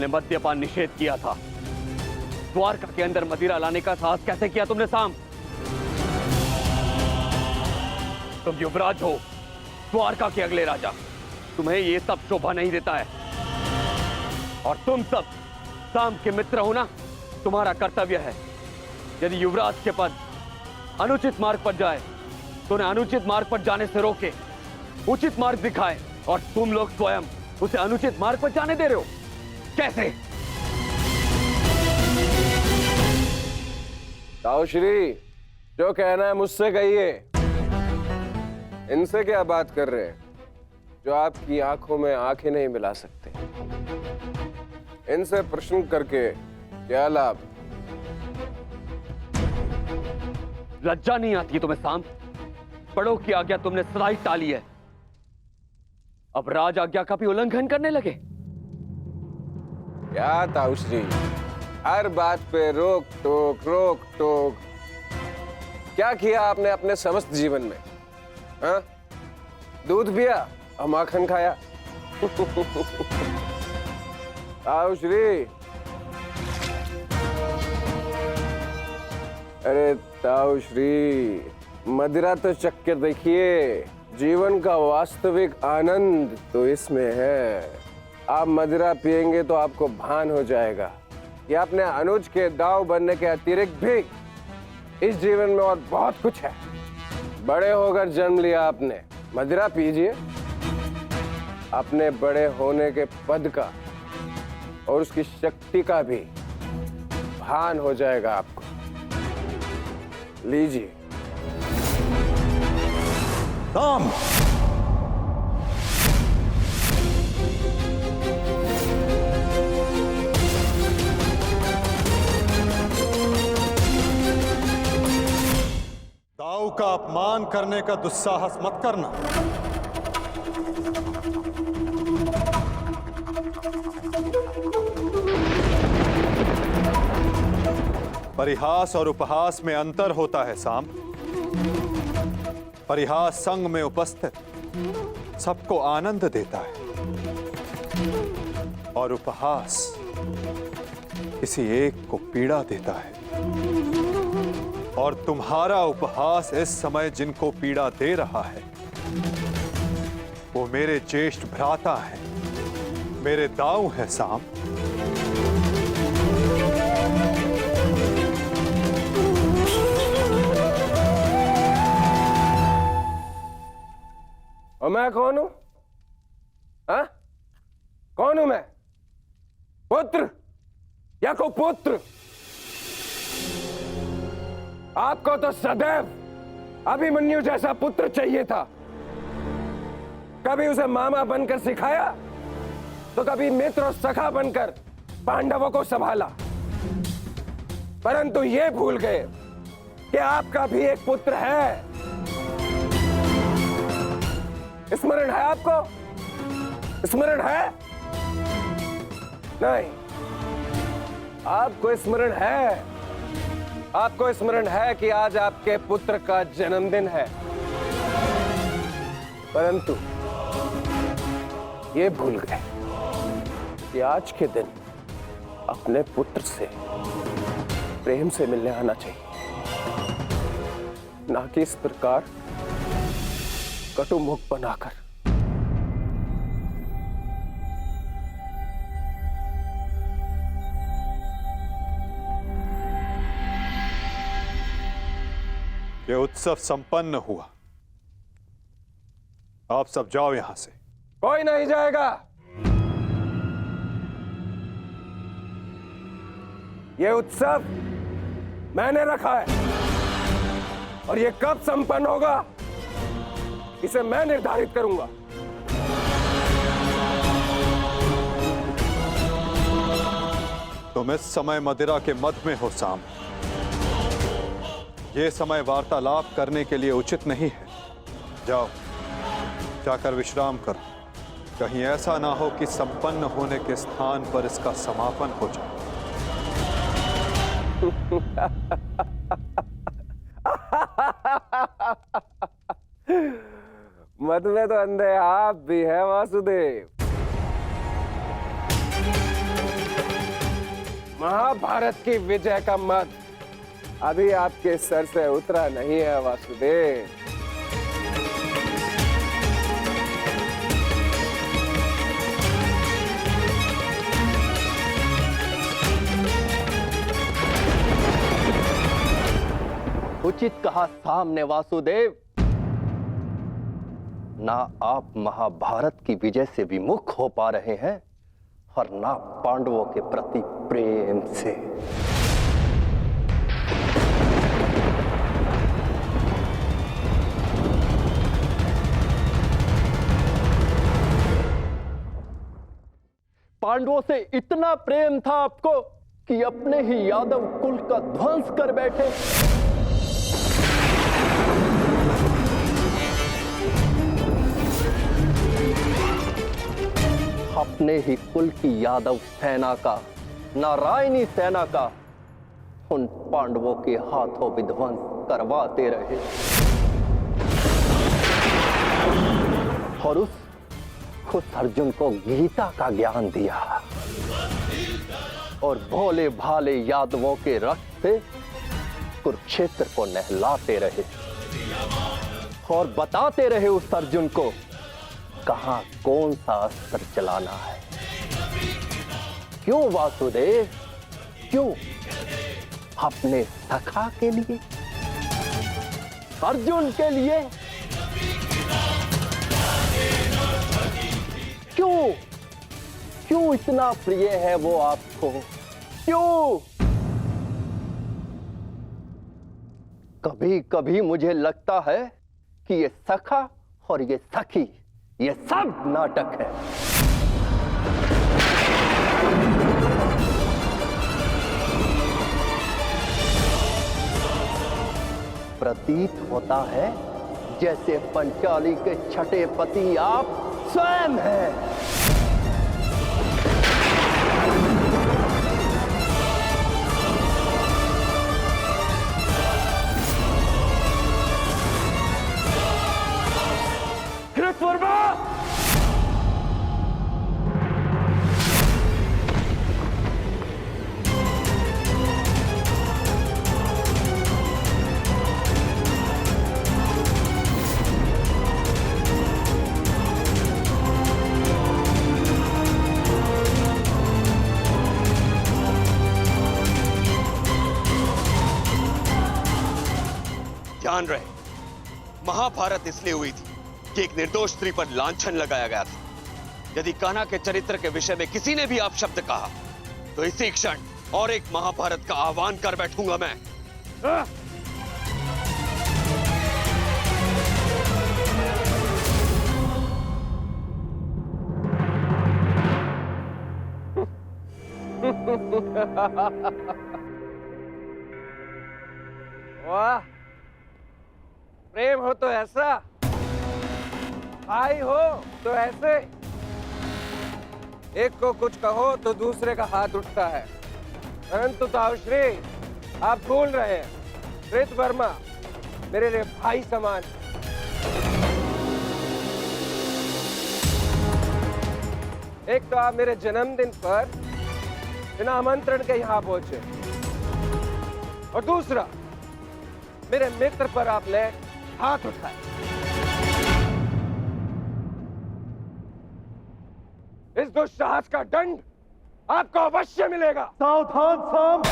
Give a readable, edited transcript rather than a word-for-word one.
मैंने मद्यपान निषेध किया था। द्वारका के अंदर मदिरा लाने का साहस कैसे किया तुमने साम? तुम युवराज हो, द्वारका के अगले राजा, तुम्हें ये सब शोभा नहीं देता है। और तुम सब साम के मित्र हो ना, तुम्हारा कर्तव्य है यदि युवराज के पद अनुचित मार्ग पर जाए तो उन्हें अनुचित मार्ग पर जाने से रोके, उचित मार्ग दिखाए। और तुम लोग स्वयं उसे अनुचित मार्ग पर जाने दे रहे हो, कैसे? ताऊश्री, जो कहना है मुझसे कहिए। इनसे क्या बात कर रहे हैं जो आपकी आंखों में आंखें नहीं मिला सकते? इनसे प्रश्न करके क्या लाभ? लज्जा नहीं आती है तुम्हें साम? बड़ों की आज्ञा तुमने सदा ही टाली है, अब राज आज्ञा का भी उल्लंघन करने लगे। क्या ताऊश्री, हर बात पे रोक टोक। क्या किया आपने अपने समस्त जीवन में? हाँ? दूध पिया और माखन खाया। ताऊश्री, अरे ताऊश्री, मदिरा तो चक्कर देखिए, जीवन का वास्तविक आनंद तो इसमें है। आप मदिरा पिएंगे तो आपको भान हो जाएगा कि अपने अनुज के दाव बनने के अतिरिक्त भी इस जीवन में और बहुत कुछ है। बड़े होकर जन्म लिया आपने, मदिरा पीजिए। अपने बड़े होने के पद का और उसकी शक्ति का भी भान हो जाएगा आपको। लीजिए। साम, दाऊ का अपमान करने का दुस्साहस मत करना। परिहास और उपहास में अंतर होता है साम। परिहास संग में उपस्थित सबको आनंद देता है और उपहास किसी एक को पीड़ा देता है। और तुम्हारा उपहास इस समय जिनको पीड़ा दे रहा है वो मेरे ज्येष्ठ भ्राता हैं, मेरे दाऊ हैं साम। और मैं कौन हूं? हाँ? कौन हूं मैं? पुत्र या कुपुत्र? आपको तो सदैव अभिमन्यु जैसा पुत्र चाहिए था। कभी उसे मामा बनकर सिखाया तो कभी मित्र और सखा बनकर पांडवों को संभाला, परंतु ये भूल गए कि आपका भी एक पुत्र है। स्मरण है आपको? स्मरण है? नहीं, आपको स्मरण है। आपको स्मरण है कि आज आपके पुत्र का जन्मदिन है, परंतु ये भूल गए कि आज के दिन अपने पुत्र से प्रेम से मिलने आना चाहिए, ना कि इस प्रकार कटु मुख बनाकर। ये उत्सव संपन्न हुआ, आप सब जाओ यहां से। कोई नहीं जाएगा। ये उत्सव मैंने रखा है और ये कब संपन्न होगा इसे मैं निर्धारित करूंगा। तुम इस समय मदिरा के मध में हो साम। ये समय वार्तालाप करने के लिए उचित नहीं है। जाओ, जाकर विश्राम करो। कहीं ऐसा ना हो कि संपन्न होने के स्थान पर इसका समापन हो जाए। मत में तो अंधे आप भी है वासुदेव। महाभारत की विजय का मद अभी आपके सर से उतरा नहीं है वासुदेव। उचित कहा सामने वासुदेव। ना आप महाभारत की विजय से विमुख हो पा रहे हैं और ना पांडवों के प्रति प्रेम से। पांडवों से इतना प्रेम था आपको कि अपने ही यादव कुल का ध्वंस कर बैठे। अपने ही कुल की यादव सेना का, नारायणी सेना का उन पांडवों के हाथों विध्वंस करवाते रहे और उस अर्जुन को गीता का ज्ञान दिया और भोले भाले यादवों के रक्त से कुरुक्षेत्र को नहलाते रहे और बताते रहे उस अर्जुन को कहां कौन सा अस्त्र चलाना है। क्यों वासुदेव, क्यों? अपने सखा के लिए, अर्जुन के लिए। क्यों इतना प्रिय है वो आपको? क्यों? कभी कभी मुझे लगता है कि ये सखा और ये सखी, ये सब नाटक है। प्रतीत होता है जैसे पंचाली के छठे पति आप स्वयं हैं। कृतवर्मा! ध्यान रहे, महाभारत इसलिए हुई थी कि एक निर्दोष स्त्री पर लांछन लगाया गया था। यदि कान्हा के चरित्र के विषय में किसी ने भी अपशब्द कहा तो इसी क्षण और एक महाभारत का आह्वान कर बैठूंगा मैं। वाह, प्रेम हो तो ऐसा, भाई हो तो ऐसे। एक को कुछ कहो तो दूसरे का हाथ उठता है, परंतु ताउश्री आप भूल रहे हैं, कृतवर्मा मेरे लिए भाई समान। एक तो आप मेरे जन्मदिन पर बिना आमंत्रण के यहां पहुंचे और दूसरा मेरे मित्र पर आपने हाथ उठाया। इस दुस्साहस का दंड आपको अवश्य मिलेगा। सावधान साम।